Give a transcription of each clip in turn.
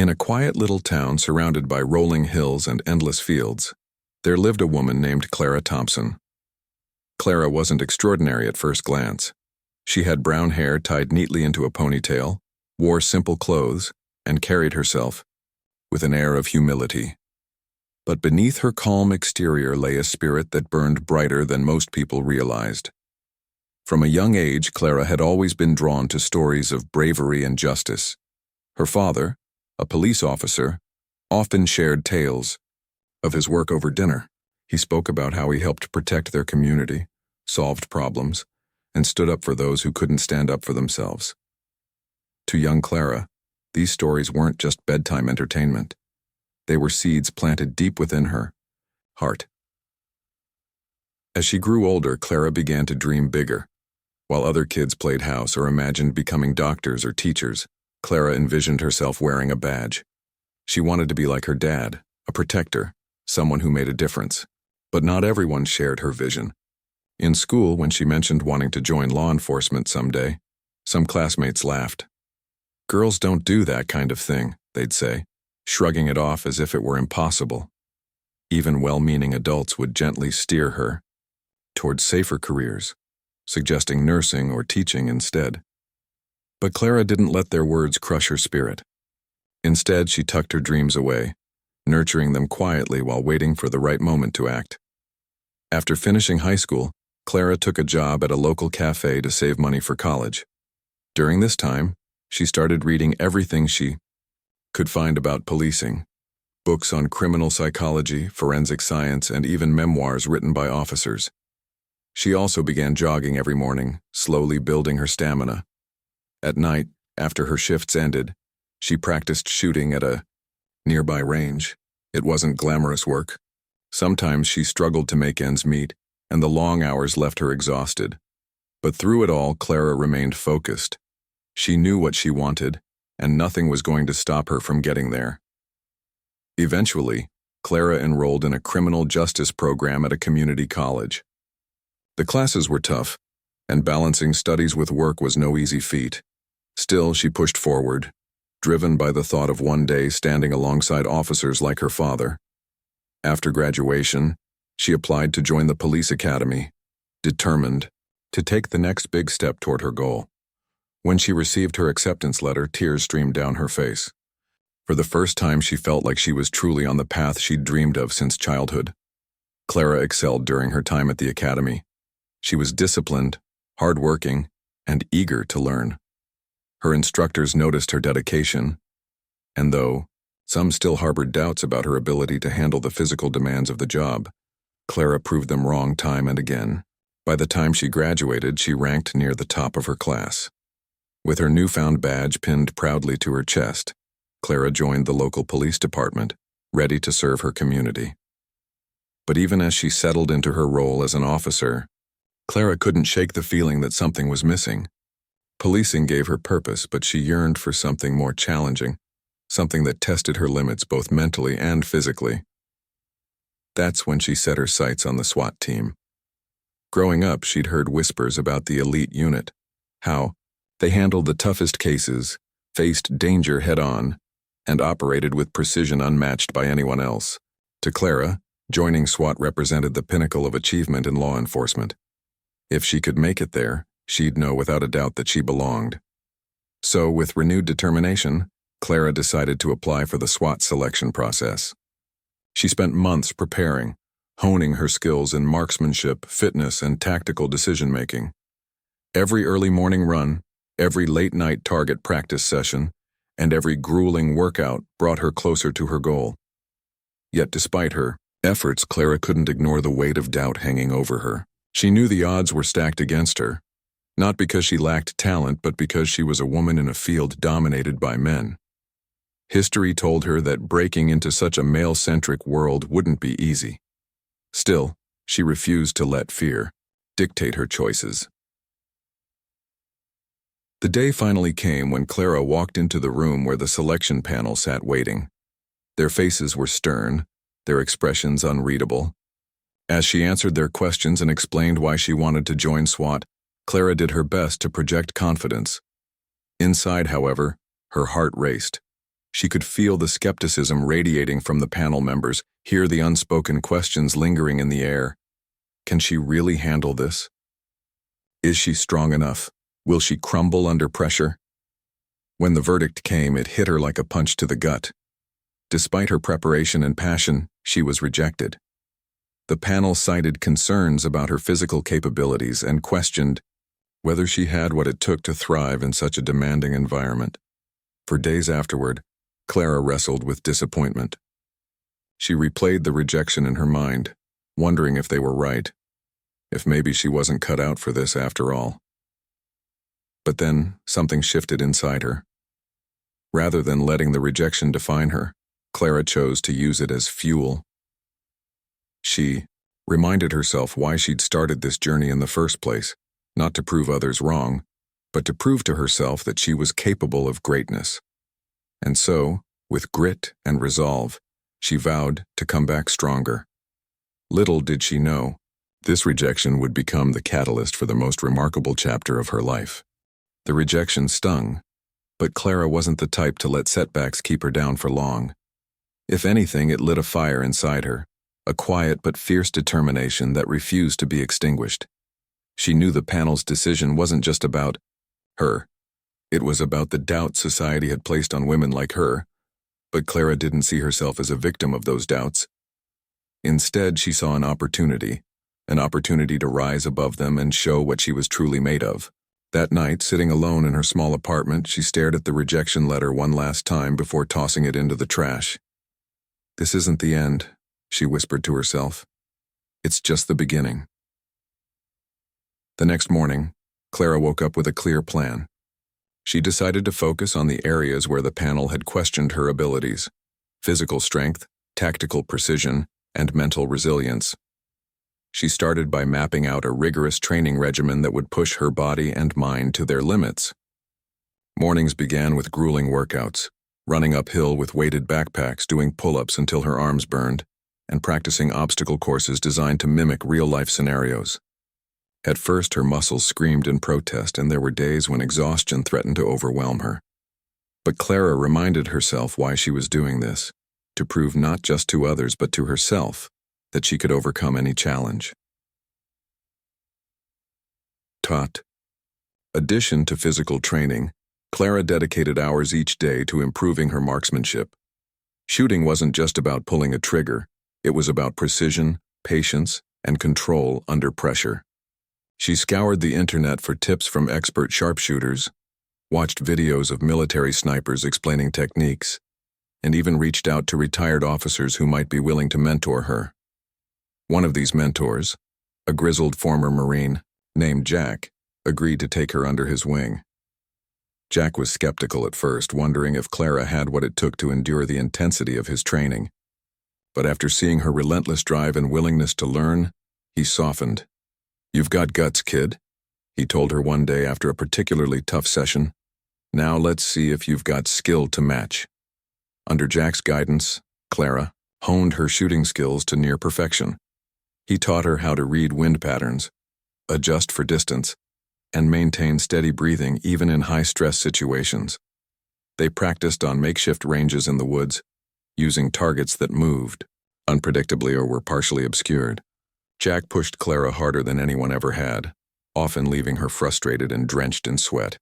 In a quiet little town surrounded by rolling hills and endless fields, there lived a woman named Clara Thompson. Clara wasn't extraordinary at first glance. She had brown hair tied neatly into a ponytail, wore simple clothes, and carried herself with an air of humility. But beneath her calm exterior lay a spirit that burned brighter than most people realized. From a young age, Clara had always been drawn to stories of bravery and justice. Her father, a police officer, often shared tales of his work over dinner. He spoke about how he helped protect their community, solved problems, and stood up for those who couldn't stand up for themselves. To young Clara, these stories weren't just bedtime entertainment. They were seeds planted deep within her heart. As she grew older, Clara began to dream bigger. While other kids played house or imagined becoming doctors or teachers, Clara envisioned herself wearing a badge. She wanted to be like her dad, a protector, someone who made a difference. But not everyone shared her vision. In school, when she mentioned wanting to join law enforcement someday, some classmates laughed. "Girls don't do that kind of thing," they'd say, shrugging it off as if it were impossible. Even well-meaning adults would gently steer her towards safer careers, suggesting nursing or teaching instead. But Clara didn't let their words crush her spirit. Instead, she tucked her dreams away, nurturing them quietly while waiting for the right moment to act. After finishing high school, Clara took a job at a local cafe to save money for college. During this time, she started reading everything she could find about policing, books on criminal psychology, forensic science, and even memoirs written by officers. She also began jogging every morning, slowly building her stamina. At night, after her shifts ended, she practiced shooting at a nearby range. It wasn't glamorous work. Sometimes she struggled to make ends meet, and the long hours left her exhausted. But through it all, Clara remained focused. She knew what she wanted, and nothing was going to stop her from getting there. Eventually, Clara enrolled in a criminal justice program at a community college. The classes were tough, and balancing studies with work was no easy feat. Still, she pushed forward, driven by the thought of one day standing alongside officers like her father. After graduation, she applied to join the police academy, determined to take the next big step toward her goal. When she received her acceptance letter, tears streamed down her face. For the first time, she felt like she was truly on the path she'd dreamed of since childhood. Clara excelled during her time at the academy. She was disciplined, hardworking, and eager to learn. Her instructors noticed her dedication, and though some still harbored doubts about her ability to handle the physical demands of the job, Clara proved them wrong time and again. By the time she graduated, she ranked near the top of her class. With her newfound badge pinned proudly to her chest, Clara joined the local police department, ready to serve her community. But even as she settled into her role as an officer, Clara couldn't shake the feeling that something was missing. Policing gave her purpose, but she yearned for something more challenging, something that tested her limits both mentally and physically. That's when she set her sights on the SWAT team. Growing up, she'd heard whispers about the elite unit, how they handled the toughest cases, faced danger head-on, and operated with precision unmatched by anyone else. To Clara, joining SWAT represented the pinnacle of achievement in law enforcement. If she could make it there, she'd know without a doubt that she belonged. So, with renewed determination, Clara decided to apply for the SWAT selection process. She spent months preparing, honing her skills in marksmanship, fitness, and tactical decision-making. Every early morning run, every late-night target practice session, and every grueling workout brought her closer to her goal. Yet despite her efforts, Clara couldn't ignore the weight of doubt hanging over her. She knew the odds were stacked against her, not because she lacked talent, but because she was a woman in a field dominated by men. History told her that breaking into such a male-centric world wouldn't be easy. Still, she refused to let fear dictate her choices. The day finally came when Clara walked into the room where the selection panel sat waiting. Their faces were stern, their expressions unreadable. As she answered their questions and explained why she wanted to join SWAT, Clara did her best to project confidence. Inside, however, her heart raced. She could feel the skepticism radiating from the panel members, hear the unspoken questions lingering in the air. Can she really handle this? Is she strong enough? Will she crumble under pressure? When the verdict came, it hit her like a punch to the gut. Despite her preparation and passion, she was rejected. The panel cited concerns about her physical capabilities and questioned whether she had what it took to thrive in such a demanding environment. For days afterward, Clara wrestled with disappointment. She replayed the rejection in her mind, wondering if they were right, if maybe she wasn't cut out for this after all. But then, something shifted inside her. Rather than letting the rejection define her, Clara chose to use it as fuel. She reminded herself why she'd started this journey in the first place, not to prove others wrong, but to prove to herself that she was capable of greatness. And so, with grit and resolve, she vowed to come back stronger. Little did she know, this rejection would become the catalyst for the most remarkable chapter of her life. The rejection stung, but Clara wasn't the type to let setbacks keep her down for long. If anything, it lit a fire inside her, a quiet but fierce determination that refused to be extinguished. She knew the panel's decision wasn't just about her. It was about the doubt society had placed on women like her, but Clara didn't see herself as a victim of those doubts. Instead, she saw an opportunity to rise above them and show what she was truly made of. That night, sitting alone in her small apartment, she stared at the rejection letter one last time before tossing it into the trash. "This isn't the end," she whispered to herself. "It's just the beginning." The next morning, Clara woke up with a clear plan. She decided to focus on the areas where the panel had questioned her abilities: physical strength, tactical precision, and mental resilience. She started by mapping out a rigorous training regimen that would push her body and mind to their limits. Mornings began with grueling workouts, running uphill with weighted backpacks, doing pull-ups until her arms burned, and practicing obstacle courses designed to mimic real-life scenarios. At first, her muscles screamed in protest, and there were days when exhaustion threatened to overwhelm her. But Clara reminded herself why she was doing this, to prove not just to others but to herself that she could overcome any challenge. Addition to physical training, Clara dedicated hours each day to improving her marksmanship. Shooting wasn't just about pulling a trigger, it was about precision, patience, and control under pressure. She scoured the internet for tips from expert sharpshooters, watched videos of military snipers explaining techniques, and even reached out to retired officers who might be willing to mentor her. One of these mentors, a grizzled former Marine named Jack, agreed to take her under his wing. Jack was skeptical at first, wondering if Clara had what it took to endure the intensity of his training. But after seeing her relentless drive and willingness to learn, he softened. "You've got guts, kid," he told her one day after a particularly tough session. "Now let's see if you've got skill to match." Under Jack's guidance, Clara honed her shooting skills to near perfection. He taught her how to read wind patterns, adjust for distance, and maintain steady breathing even in high-stress situations. They practiced on makeshift ranges in the woods, using targets that moved, unpredictably or were partially obscured. Jack pushed Clara harder than anyone ever had, often leaving her frustrated and drenched in sweat.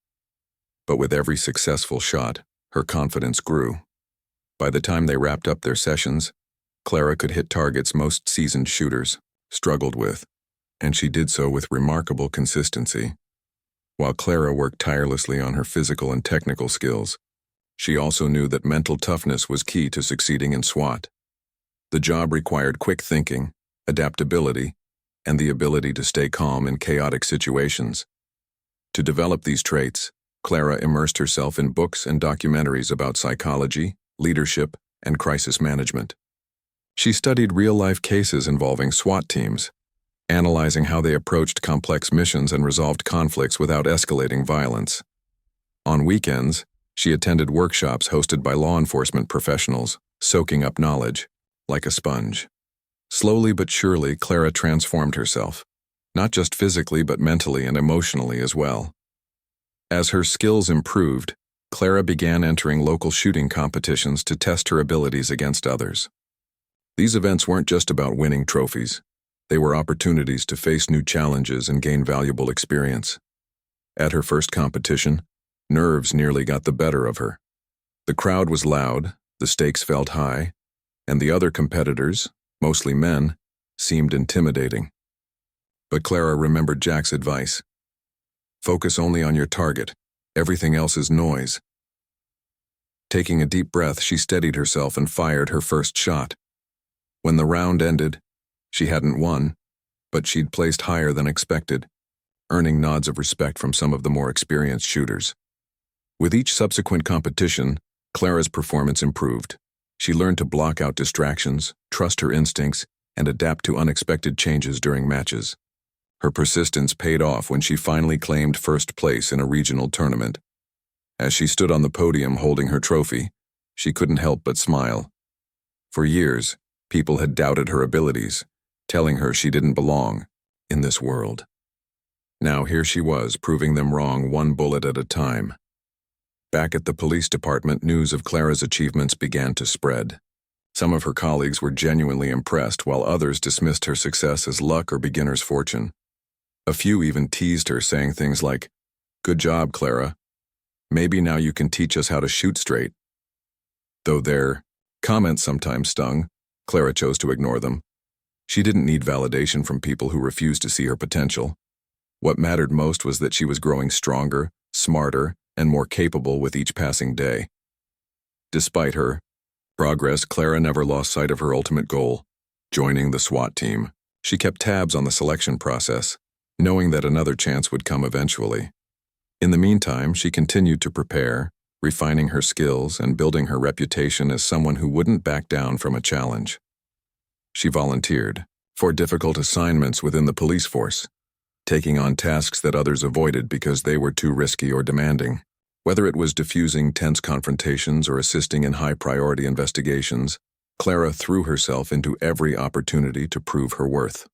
But with every successful shot, her confidence grew. By the time they wrapped up their sessions, Clara could hit targets most seasoned shooters struggled with, and she did so with remarkable consistency. While Clara worked tirelessly on her physical and technical skills, she also knew that mental toughness was key to succeeding in SWAT. The job required quick thinking, adaptability, and the ability to stay calm in chaotic situations. To develop these traits, Clara immersed herself in books and documentaries about psychology, leadership, and crisis management. She studied real-life cases involving SWAT teams, analyzing how they approached complex missions and resolved conflicts without escalating violence. On weekends, she attended workshops hosted by law enforcement professionals, soaking up knowledge like a sponge. Slowly but surely, Clara transformed herself, not just physically but mentally and emotionally as well. As her skills improved, Clara began entering local shooting competitions to test her abilities against others. These events weren't just about winning trophies. They were opportunities to face new challenges and gain valuable experience. At her first competition, nerves nearly got the better of her. The crowd was loud, the stakes felt high, and the other competitors, mostly men, seemed intimidating. But Clara remembered Jack's advice. Focus only on your target. Everything else is noise. Taking a deep breath, she steadied herself and fired her first shot. When the round ended, she hadn't won, but she'd placed higher than expected, earning nods of respect from some of the more experienced shooters. With each subsequent competition, Clara's performance improved. She learned to block out distractions, trust her instincts, and adapt to unexpected changes during matches. Her persistence paid off when she finally claimed first place in a regional tournament. As she stood on the podium holding her trophy, she couldn't help but smile. For years, people had doubted her abilities, telling her she didn't belong in this world. Now here she was, proving them wrong one bullet at a time. Back at the police department, news of Clara's achievements began to spread. Some of her colleagues were genuinely impressed, while others dismissed her success as luck or beginner's fortune. A few even teased her, saying things like, "Good job, Clara. Maybe now you can teach us how to shoot straight." Though their comments sometimes stung, Clara chose to ignore them. She didn't need validation from people who refused to see her potential. What mattered most was that she was growing stronger, smarter, and more capable with each passing day. Despite her progress, Clara never lost sight of her ultimate goal, joining the SWAT team. She kept tabs on the selection process, knowing that another chance would come eventually. In the meantime, she continued to prepare, refining her skills and building her reputation as someone who wouldn't back down from a challenge. She volunteered for difficult assignments within the police force, taking on tasks that others avoided because they were too risky or demanding. Whether it was diffusing tense confrontations or assisting in high-priority investigations, Clara threw herself into every opportunity to prove her worth.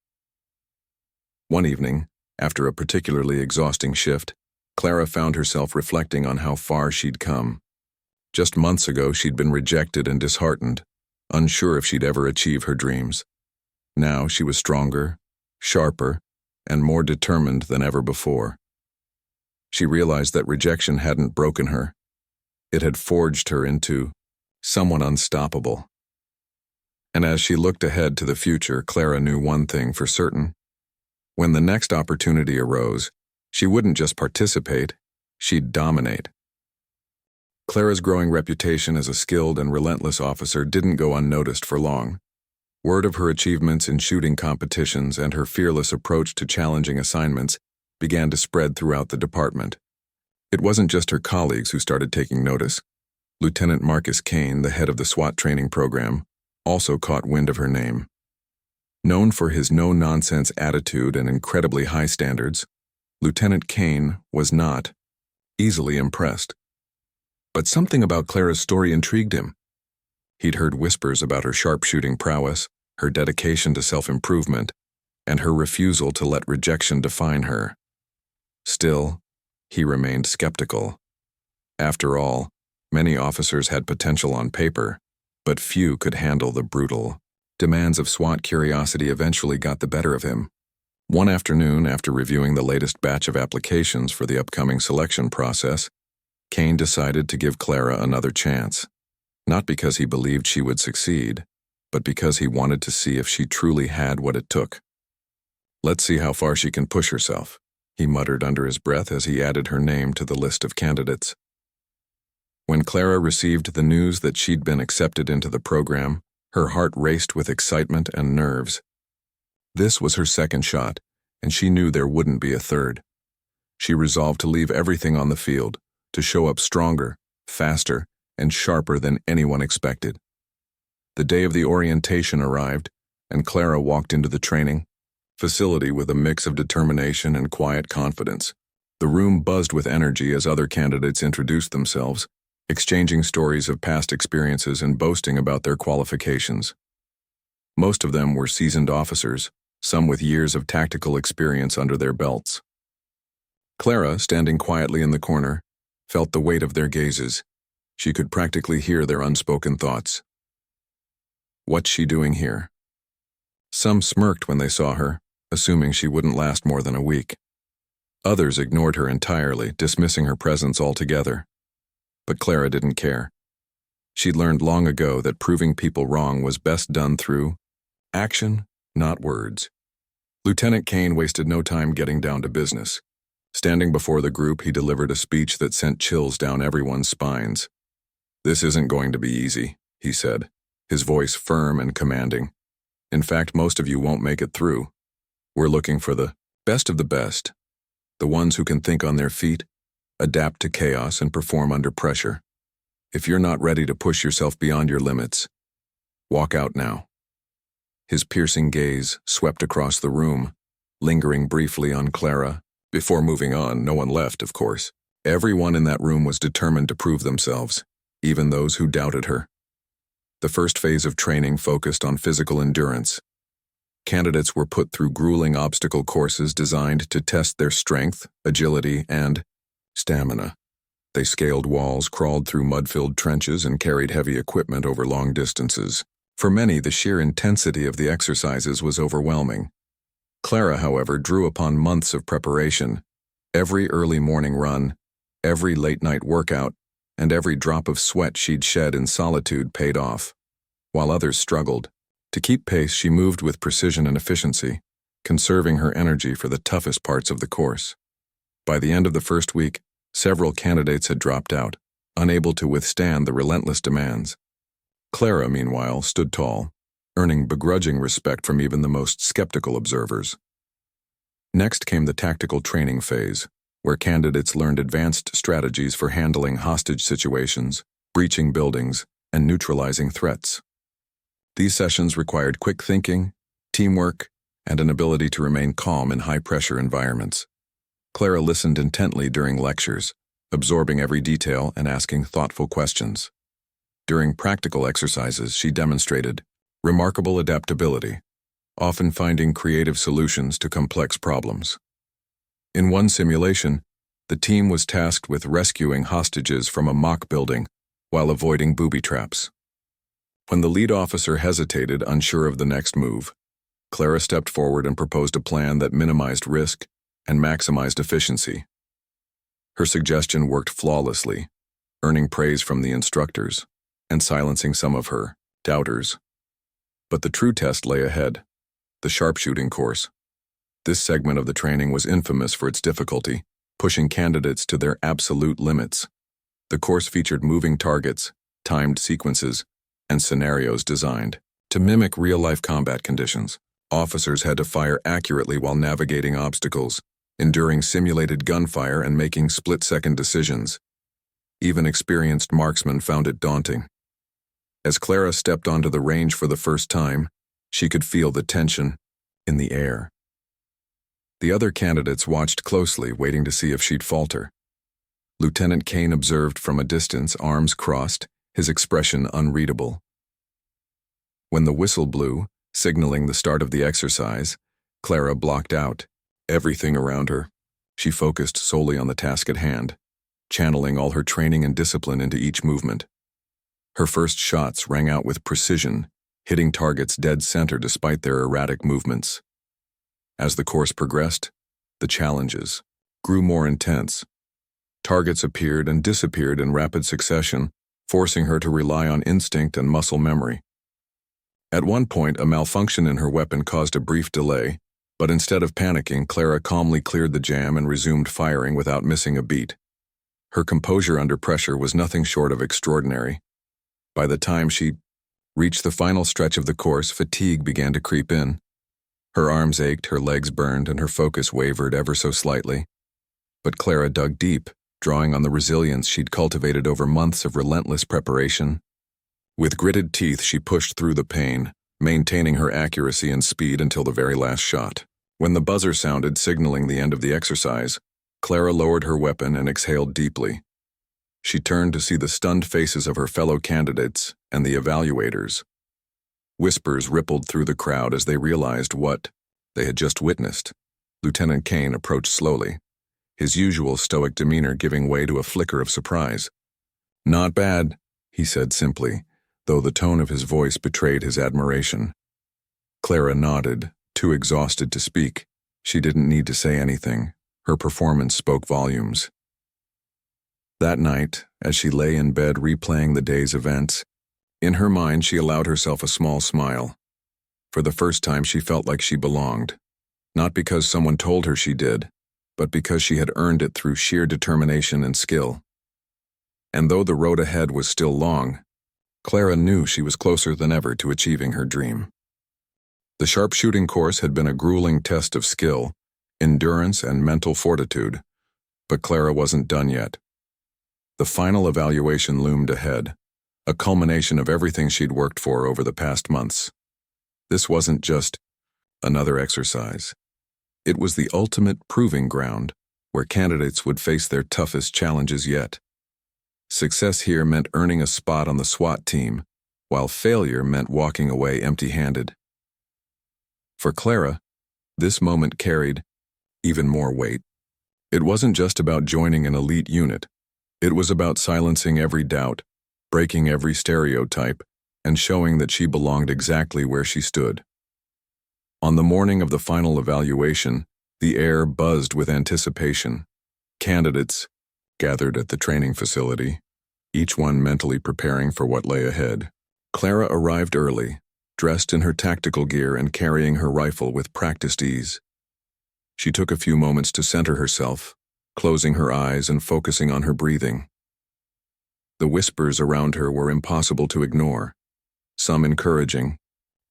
One evening, after a particularly exhausting shift, Clara found herself reflecting on how far she'd come. Just months ago, she'd been rejected and disheartened, unsure if she'd ever achieve her dreams. Now she was stronger, sharper, and more determined than ever before. She realized that rejection hadn't broken her. It had forged her into someone unstoppable. And as she looked ahead to the future, Clara knew one thing for certain. When the next opportunity arose, she wouldn't just participate, she'd dominate. Clara's growing reputation as a skilled and relentless officer didn't go unnoticed for long. Word of her achievements in shooting competitions and her fearless approach to challenging assignments began to spread throughout the department. It wasn't just her colleagues who started taking notice. Lieutenant Marcus Kane, the head of the SWAT training program, also caught wind of her name. Known for his no-nonsense attitude and incredibly high standards, Lieutenant Kane was not easily impressed. But something about Clara's story intrigued him. He'd heard whispers about her sharpshooting prowess, her dedication to self-improvement, and her refusal to let rejection define her. Still, he remained skeptical. After all, many officers had potential on paper, but few could handle the brutal demands of SWAT. Curiosity eventually got the better of him. One afternoon, after reviewing the latest batch of applications for the upcoming selection process, Kane decided to give Clara another chance. Not because he believed she would succeed, but because he wanted to see if she truly had what it took. "Let's see how far she can push herself," he muttered under his breath as he added her name to the list of candidates. When Clara received the news that she'd been accepted into the program, her heart raced with excitement and nerves. This was her second shot, and she knew there wouldn't be a third. She resolved to leave everything on the field, to show up stronger, faster, and sharper than anyone expected. The day of the orientation arrived, and Clara walked into the training facility with a mix of determination and quiet confidence. The room buzzed with energy as other candidates introduced themselves, exchanging stories of past experiences and boasting about their qualifications. Most of them were seasoned officers, some with years of tactical experience under their belts. Clara, standing quietly in the corner, felt the weight of their gazes. She could practically hear their unspoken thoughts. What's she doing here? Some smirked when they saw her, assuming she wouldn't last more than a week. Others ignored her entirely, dismissing her presence altogether. But Clara didn't care. She'd learned long ago that proving people wrong was best done through action, not words. Lieutenant Kane wasted no time getting down to business. Standing before the group, he delivered a speech that sent chills down everyone's spines. "This isn't going to be easy," he said, his voice firm and commanding. "In fact, most of you won't make it through. We're looking for the best of the best, the ones who can think on their feet, adapt to chaos, and perform under pressure. If you're not ready to push yourself beyond your limits, walk out now." His piercing gaze swept across the room, lingering briefly on Clara. Before moving on, no one left, of course. Everyone in that room was determined to prove themselves, even those who doubted her. The first phase of training focused on physical endurance. Candidates were put through grueling obstacle courses designed to test their strength, agility, and stamina. They scaled walls, crawled through mud-filled trenches, and carried heavy equipment over long distances. For many, the sheer intensity of the exercises was overwhelming. Clara, however, drew upon months of preparation. Every early morning run, every late-night workout, and every drop of sweat she'd shed in solitude paid off. While others struggled, to keep pace, she moved with precision and efficiency, conserving her energy for the toughest parts of the course. By the end of the first week, several candidates had dropped out, unable to withstand the relentless demands. Clara, meanwhile, stood tall, earning begrudging respect from even the most skeptical observers. Next came the tactical training phase, where candidates learned advanced strategies for handling hostage situations, breaching buildings, and neutralizing threats. These sessions required quick thinking, teamwork, and an ability to remain calm in high-pressure environments. Clara listened intently during lectures, absorbing every detail and asking thoughtful questions. During practical exercises, she demonstrated remarkable adaptability, often finding creative solutions to complex problems. In one simulation, the team was tasked with rescuing hostages from a mock building while avoiding booby traps. When the lead officer hesitated, unsure of the next move, Clara stepped forward and proposed a plan that minimized risk and maximized efficiency. Her suggestion worked flawlessly, earning praise from the instructors and silencing some of her doubters. But the true test lay ahead, the sharpshooting course. This segment of the training was infamous for its difficulty, pushing candidates to their absolute limits. The course featured moving targets, timed sequences, and scenarios designed to mimic real-life combat conditions. Officers had to fire accurately while navigating obstacles, enduring simulated gunfire and making split-second decisions. Even experienced marksmen found it daunting. As Clara stepped onto the range for the first time, she could feel the tension in the air. The other candidates watched closely, waiting to see if she'd falter. Lieutenant Kane observed from a distance, arms crossed, his expression unreadable. When the whistle blew, signaling the start of the exercise, Clara blocked out everything around her. She focused solely on the task at hand, channeling all her training and discipline into each movement. Her first shots rang out with precision, hitting targets dead center despite their erratic movements. As the course progressed, the challenges grew more intense. Targets appeared and disappeared in rapid succession, forcing her to rely on instinct and muscle memory. At one point, a malfunction in her weapon caused a brief delay, but instead of panicking, Clara calmly cleared the jam and resumed firing without missing a beat. Her composure under pressure was nothing short of extraordinary. By the time she reached the final stretch of the course, fatigue began to creep in. Her arms ached, her legs burned, and her focus wavered ever so slightly. But Clara dug deep, drawing on the resilience she'd cultivated over months of relentless preparation. With gritted teeth, she pushed through the pain, maintaining her accuracy and speed until the very last shot. When the buzzer sounded, signaling the end of the exercise, Clara lowered her weapon and exhaled deeply. She turned to see the stunned faces of her fellow candidates and the evaluators. Whispers rippled through the crowd as they realized what they had just witnessed. Lieutenant Kane approached slowly, his usual stoic demeanor giving way to a flicker of surprise. "Not bad," he said simply, though the tone of his voice betrayed his admiration. Clara nodded, too exhausted to speak. She didn't need to say anything. Her performance spoke volumes. That night, as she lay in bed replaying the day's events, in her mind she allowed herself a small smile. For the first time she felt like she belonged, not because someone told her she did, but because she had earned it through sheer determination and skill. And though the road ahead was still long, Clara knew she was closer than ever to achieving her dream. The sharpshooting course had been a grueling test of skill, endurance, and mental fortitude, but Clara wasn't done yet. The final evaluation loomed ahead, a culmination of everything she'd worked for over the past months. This wasn't just another exercise. It was the ultimate proving ground, where candidates would face their toughest challenges yet. Success here meant earning a spot on the SWAT team, while failure meant walking away empty-handed. For Clara, this moment carried even more weight. It wasn't just about joining an elite unit. It was about silencing every doubt, breaking every stereotype, and showing that she belonged exactly where she stood. On the morning of the final evaluation, the air buzzed with anticipation. Candidates gathered at the training facility, each one mentally preparing for what lay ahead. Clara arrived early, dressed in her tactical gear and carrying her rifle with practiced ease. She took a few moments to center herself, closing her eyes and focusing on her breathing. The whispers around her were impossible to ignore, some encouraging,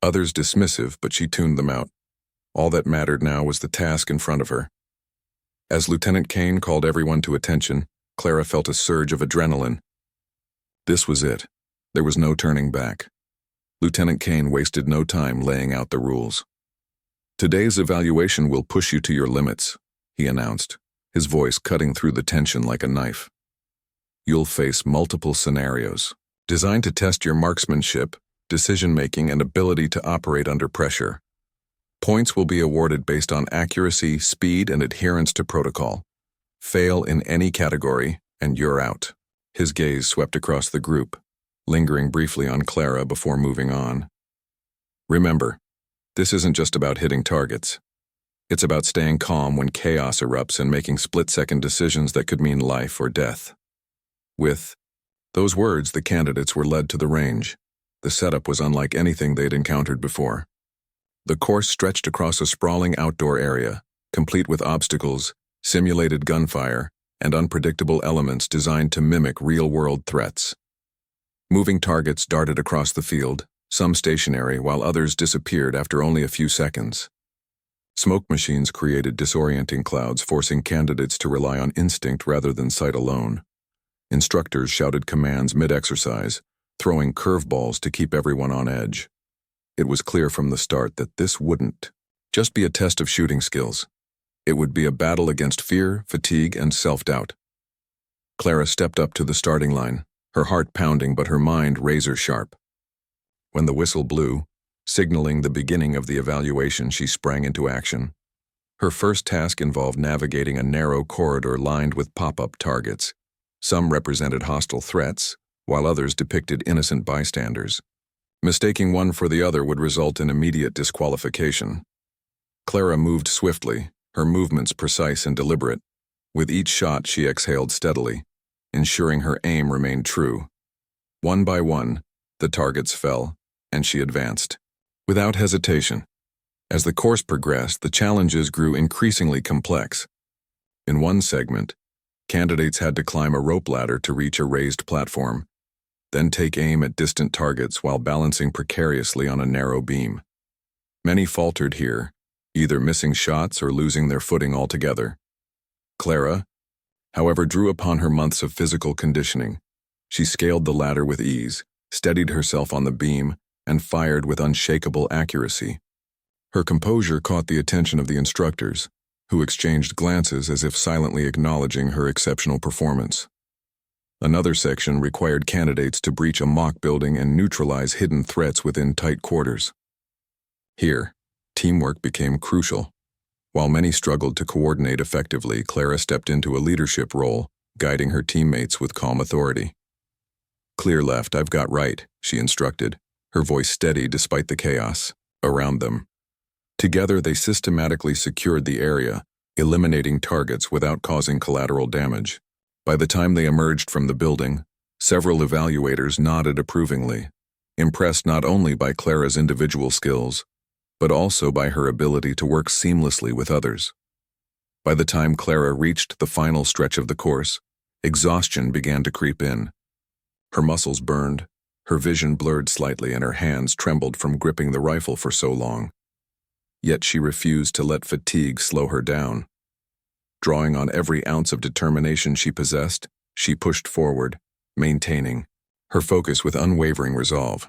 others dismissive, but she tuned them out. All that mattered now was the task in front of her. As Lieutenant Kane called everyone to attention, Clara felt a surge of adrenaline. This was it. There was no turning back. Lieutenant Kane wasted no time laying out the rules. "Today's evaluation will push you to your limits," he announced, his voice cutting through the tension like a knife. "You'll face multiple scenarios, designed to test your marksmanship, decision-making, and ability to operate under pressure. Points will be awarded based on accuracy, speed, and adherence to protocol. Fail in any category, and you're out." His gaze swept across the group, lingering briefly on Clara before moving on. "Remember, this isn't just about hitting targets. It's about staying calm when chaos erupts and making split-second decisions that could mean life or death." With those words, the candidates were led to the range. The setup was unlike anything they'd encountered before. The course stretched across a sprawling outdoor area, complete with obstacles, simulated gunfire, and unpredictable elements designed to mimic real-world threats. Moving targets darted across the field, some stationary while others disappeared after only a few seconds. Smoke machines created disorienting clouds, forcing candidates to rely on instinct rather than sight alone. Instructors shouted commands mid-exercise, throwing curveballs to keep everyone on edge. It was clear from the start that this wouldn't just be a test of shooting skills. It would be a battle against fear, fatigue, and self-doubt. Clara stepped up to the starting line, her heart pounding but her mind razor-sharp. When the whistle blew, signaling the beginning of the evaluation, she sprang into action. Her first task involved navigating a narrow corridor lined with pop-up targets. Some represented hostile threats, while others depicted innocent bystanders. Mistaking one for the other would result in immediate disqualification. Clara moved swiftly, her movements precise and deliberate. With each shot, she exhaled steadily, ensuring her aim remained true. One by one, the targets fell, and she advanced, without hesitation. As the course progressed, the challenges grew increasingly complex. In one segment, candidates had to climb a rope ladder to reach a raised platform, then take aim at distant targets while balancing precariously on a narrow beam. Many faltered here, either missing shots or losing their footing altogether. Clara, however, drew upon her months of physical conditioning. She scaled the ladder with ease, steadied herself on the beam, and fired with unshakable accuracy. Her composure caught the attention of the instructors, who exchanged glances as if silently acknowledging her exceptional performance. Another section required candidates to breach a mock building and neutralize hidden threats within tight quarters. Here, teamwork became crucial. While many struggled to coordinate effectively, Clara stepped into a leadership role, guiding her teammates with calm authority. "Clear left, I've got right," she instructed, her voice steady despite the chaos around them. Together, they systematically secured the area, eliminating targets without causing collateral damage. By the time they emerged from the building, several evaluators nodded approvingly, impressed not only by Clara's individual skills, but also by her ability to work seamlessly with others. By the time Clara reached the final stretch of the course, exhaustion began to creep in. Her muscles burned, her vision blurred slightly, and her hands trembled from gripping the rifle for so long. Yet she refused to let fatigue slow her down. Drawing on every ounce of determination she possessed, she pushed forward, maintaining her focus with unwavering resolve.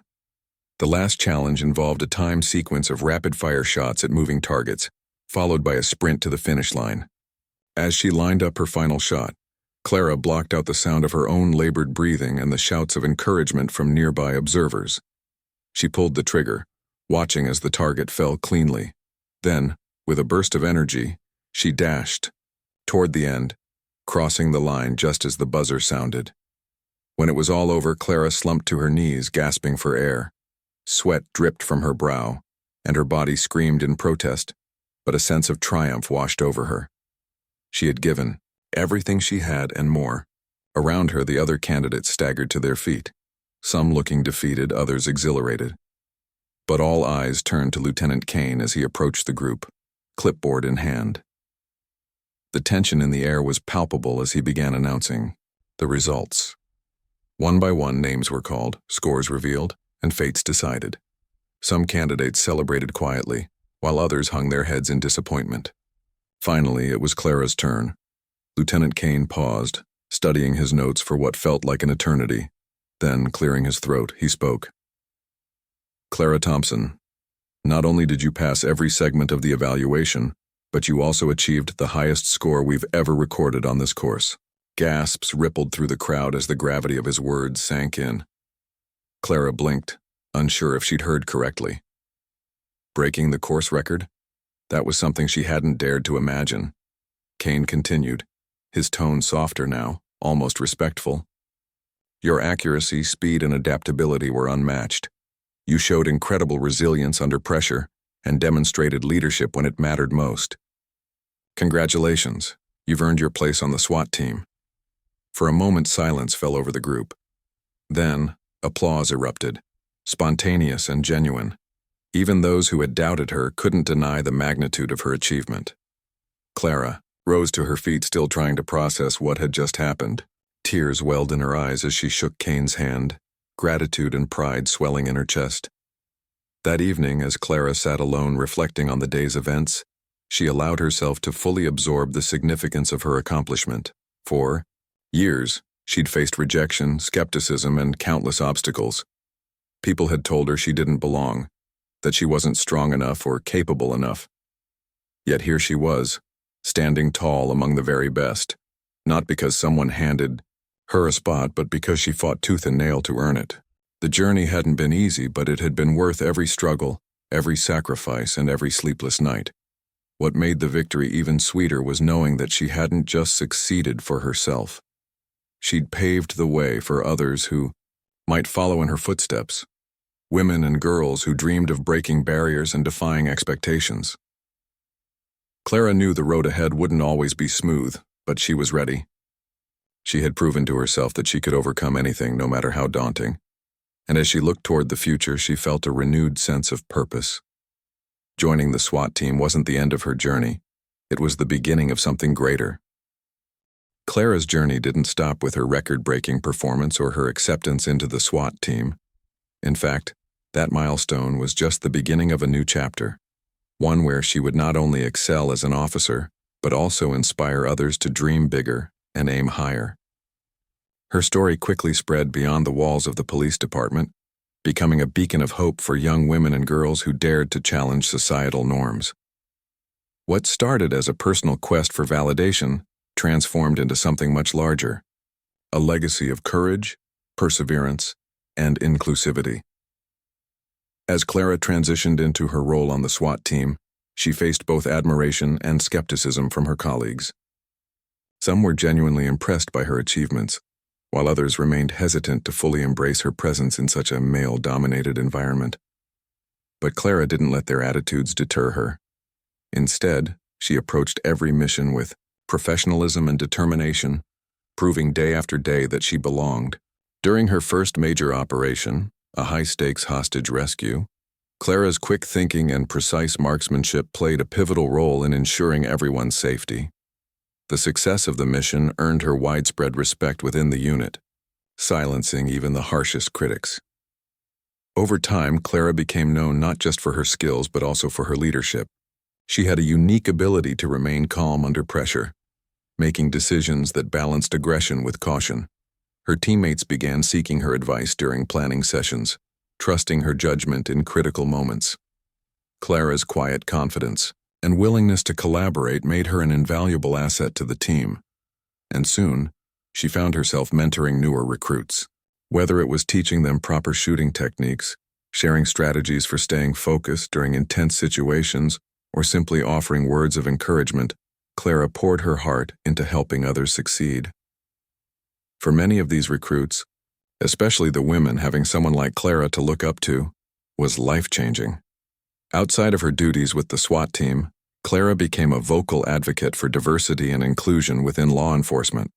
The last challenge involved a timed sequence of rapid-fire shots at moving targets, followed by a sprint to the finish line. As she lined up her final shot, Clara blocked out the sound of her own labored breathing and the shouts of encouragement from nearby observers. She pulled the trigger, watching as the target fell cleanly. Then, with a burst of energy, she dashed toward the end, crossing the line just as the buzzer sounded. When it was all over, Clara slumped to her knees, gasping for air. Sweat dripped from her brow, and her body screamed in protest, but a sense of triumph washed over her. She had given everything she had and more. Around her, the other candidates staggered to their feet, some looking defeated, others exhilarated. But all eyes turned to Lieutenant Kane as he approached the group, clipboard in hand. The tension in the air was palpable as he began announcing the results. One by one, names were called, scores revealed, and fates decided. Some candidates celebrated quietly, while others hung their heads in disappointment. Finally, it was Clara's turn. Lieutenant Kane paused, studying his notes for what felt like an eternity. Then, clearing his throat, he spoke. "Clara Thompson, not only did you pass every segment of the evaluation, but you also achieved the highest score we've ever recorded on this course." Gasps rippled through the crowd as the gravity of his words sank in. Clara blinked, unsure if she'd heard correctly. Breaking the course record? That was something she hadn't dared to imagine. Kane continued, his tone softer now, almost respectful. "Your accuracy, speed, and adaptability were unmatched. You showed incredible resilience under pressure and demonstrated leadership when it mattered most. Congratulations, you've earned your place on the SWAT team." For a moment, silence fell over the group. Then, applause erupted, spontaneous and genuine. Even those who had doubted her couldn't deny the magnitude of her achievement. Clara rose to her feet, still trying to process what had just happened. Tears welled in her eyes as she shook Kane's hand, gratitude and pride swelling in her chest. That evening, as Clara sat alone reflecting on the day's events, she allowed herself to fully absorb the significance of her accomplishment. For years, she'd faced rejection, skepticism, and countless obstacles. People had told her she didn't belong, that she wasn't strong enough or capable enough. Yet here she was, standing tall among the very best, not because someone handed her a spot, but because she fought tooth and nail to earn it. The journey hadn't been easy, but it had been worth every struggle, every sacrifice, and every sleepless night. What made the victory even sweeter was knowing that she hadn't just succeeded for herself. She'd paved the way for others who might follow in her footsteps, women and girls who dreamed of breaking barriers and defying expectations. Clara knew the road ahead wouldn't always be smooth, but she was ready. She had proven to herself that she could overcome anything, no matter how daunting. And as she looked toward the future, she felt a renewed sense of purpose. Joining the SWAT team wasn't the end of her journey. It was the beginning of something greater. Clara's journey didn't stop with her record-breaking performance or her acceptance into the SWAT team. In fact, that milestone was just the beginning of a new chapter, one where she would not only excel as an officer, but also inspire others to dream bigger and aim higher. Her story quickly spread beyond the walls of the police department, becoming a beacon of hope for young women and girls who dared to challenge societal norms. What started as a personal quest for validation transformed into something much larger, a legacy of courage, perseverance, and inclusivity. As Clara transitioned into her role on the SWAT team, She faced both admiration and skepticism from her colleagues. Some were genuinely impressed by her achievements, while others remained hesitant to fully embrace her presence in such a male-dominated environment. But Clara didn't let their attitudes deter her. Instead, she approached every mission with professionalism and determination, proving day after day that she belonged. During her first major operation, a high-stakes hostage rescue, Clara's quick thinking and precise marksmanship played a pivotal role in ensuring everyone's safety. The success of the mission earned her widespread respect within the unit, silencing even the harshest critics. Over time, Clara became known not just for her skills but also for her leadership. She had a unique ability to remain calm under pressure, making decisions that balanced aggression with caution. Her teammates began seeking her advice during planning sessions, trusting her judgment in critical moments. Clara's quiet confidence and willingness to collaborate made her an invaluable asset to the team, and soon, she found herself mentoring newer recruits. Whether it was teaching them proper shooting techniques, sharing strategies for staying focused during intense situations, or simply offering words of encouragement, Clara poured her heart into helping others succeed. For many of these recruits, especially the women, having someone like Clara to look up to was life-changing. Outside of her duties with the SWAT team, Clara became a vocal advocate for diversity and inclusion within law enforcement.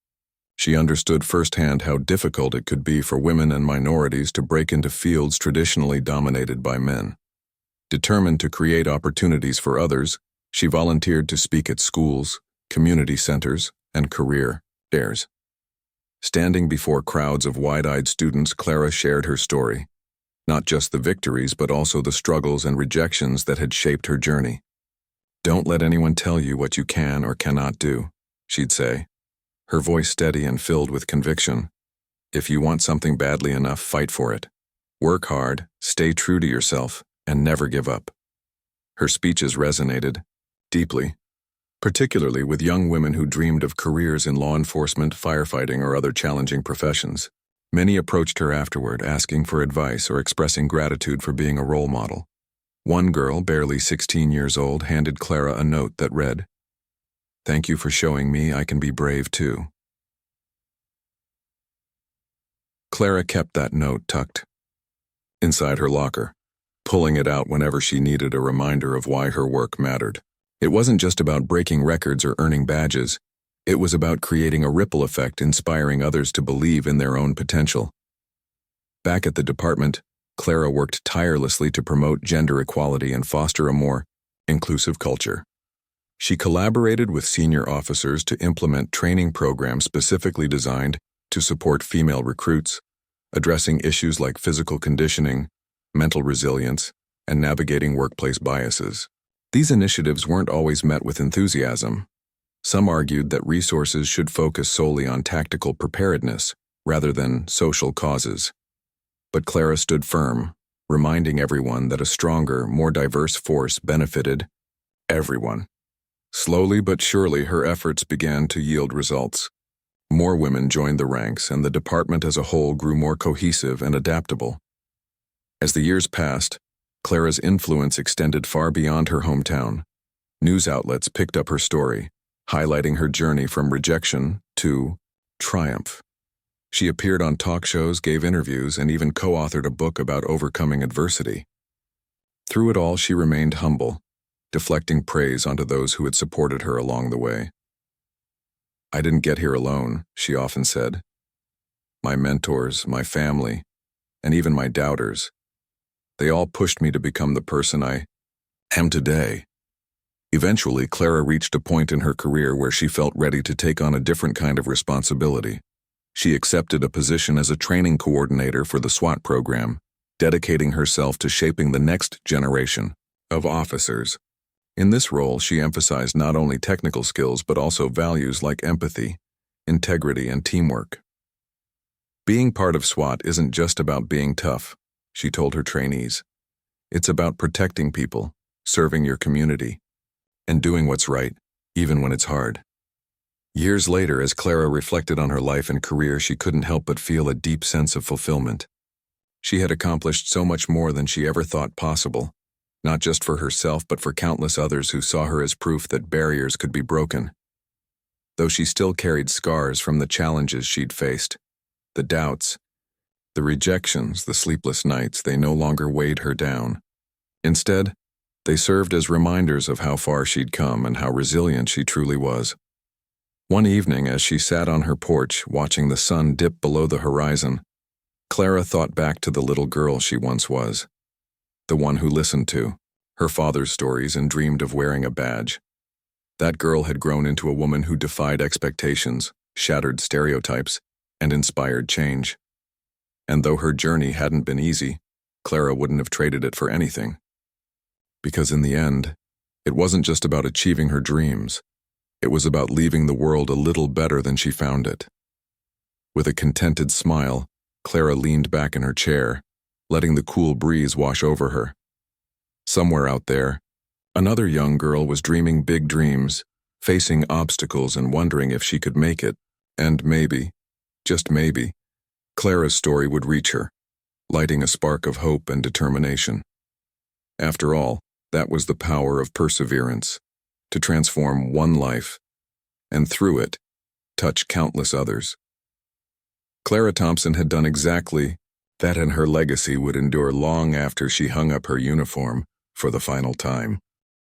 She understood firsthand how difficult it could be for women and minorities to break into fields traditionally dominated by men. Determined to create opportunities for others, she volunteered to speak at schools, community centers, and career fairs. Standing before crowds of wide-eyed students, Clara shared her story, not just the victories but also the struggles and rejections that had shaped her journey. "Don't let anyone tell you what you can or cannot do," she'd say, her voice steady and filled with conviction. "If you want something badly enough, fight for it. Work hard, stay true to yourself, and never give up." Her speeches resonated deeply, particularly with young women who dreamed of careers in law enforcement, firefighting, or other challenging professions. Many approached her afterward, asking for advice or expressing gratitude for being a role model. One girl, barely 16 years old, handed Clara a note that read, "Thank you for showing me I can be brave too." Clara kept that note tucked inside her locker, pulling it out whenever she needed a reminder of why her work mattered. It wasn't just about breaking records or earning badges. It was about creating a ripple effect, inspiring others to believe in their own potential. Back at the department, Clara worked tirelessly to promote gender equality and foster a more inclusive culture. She collaborated with senior officers to implement training programs specifically designed to support female recruits, addressing issues like physical conditioning, mental resilience, and navigating workplace biases. These initiatives weren't always met with enthusiasm. Some argued that resources should focus solely on tactical preparedness rather than social causes. But Clara stood firm, reminding everyone that a stronger, more diverse force benefited everyone. Slowly but surely, her efforts began to yield results. More women joined the ranks, and the department as a whole grew more cohesive and adaptable. As the years passed, Clara's influence extended far beyond her hometown. News outlets picked up her story, highlighting her journey from rejection to triumph. She appeared on talk shows, gave interviews, and even co-authored a book about overcoming adversity. Through it all, she remained humble, deflecting praise onto those who had supported her along the way. "I didn't get here alone," she often said. "My mentors, my family, and even my doubters, they all pushed me to become the person I am today." Eventually, Clara reached a point in her career where she felt ready to take on a different kind of responsibility. She accepted a position as a training coordinator for the SWAT program, dedicating herself to shaping the next generation of officers. In this role, she emphasized not only technical skills but also values like empathy, integrity, and teamwork. "Being part of SWAT isn't just about being tough," she told her trainees. "It's about protecting people, serving your community, and doing what's right, even when it's hard." Years later, as Clara reflected on her life and career, she couldn't help but feel a deep sense of fulfillment. She had accomplished so much more than she ever thought possible, not just for herself but for countless others who saw her as proof that barriers could be broken. Though she still carried scars from the challenges she'd faced, the doubts, the rejections, the sleepless nights, they no longer weighed her down. Instead, they served as reminders of how far she'd come and how resilient she truly was. One evening, as she sat on her porch watching the sun dip below the horizon, Clara thought back to the little girl she once was, the one who listened to her father's stories and dreamed of wearing a badge. That girl had grown into a woman who defied expectations, shattered stereotypes, and inspired change. And though her journey hadn't been easy, Clara wouldn't have traded it for anything. Because in the end, it wasn't just about achieving her dreams. It was about leaving the world a little better than she found it. With a contented smile, Clara leaned back in her chair, letting the cool breeze wash over her. Somewhere out there, another young girl was dreaming big dreams, facing obstacles and wondering if she could make it. And maybe, just maybe, Clara's story would reach her, lighting a spark of hope and determination. After all, that was the power of perseverance, to transform one life, and through it, touch countless others. Clara Thompson had done exactly that, and her legacy would endure long after she hung up her uniform for the final time.